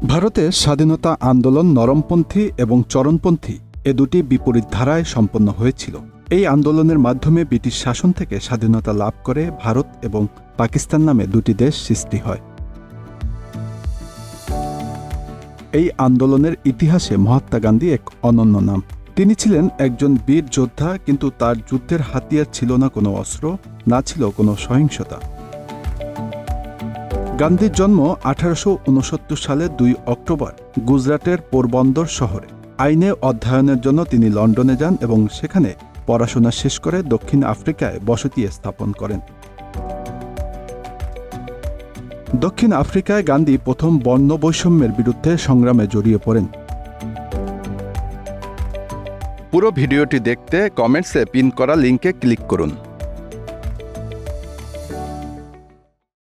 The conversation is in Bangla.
ভারতের স্বাধীনতা আন্দোলন নরমপন্থী এবং চরমপন্থী এ দুটি বিপরীত ধারায় সম্পন্ন হয়েছিল। এই আন্দোলনের মাধ্যমে ব্রিটিশ শাসন থেকে স্বাধীনতা লাভ করে ভারত এবং পাকিস্তান নামে দুটি দেশ সৃষ্টি হয়। এই আন্দোলনের ইতিহাসে মহাত্মা গান্ধী এক অনন্য নাম। তিনি ছিলেন একজন বীর যোদ্ধা, কিন্তু তার যুদ্ধের হাতিয়ার ছিল না কোনো অস্ত্র, না ছিল কোনো সহিংসতা। গান্ধীর জন্ম 1869 সালের 2 অক্টোবর গুজরাটের পোরবন্দর শহরে। আইনে অধ্যয়নের জন্য তিনি লন্ডনে যান এবং সেখানে পড়াশোনা শেষ করে দক্ষিণ আফ্রিকায় বসতি স্থাপন করেন। দক্ষিণ আফ্রিকায় গান্ধী প্রথম বর্ণ বৈষম্যের বিরুদ্ধে সংগ্রামে জড়িয়ে পড়েন। পুরো ভিডিওটি দেখতে কমেন্টসে পিন করা লিঙ্কে ক্লিক করুন।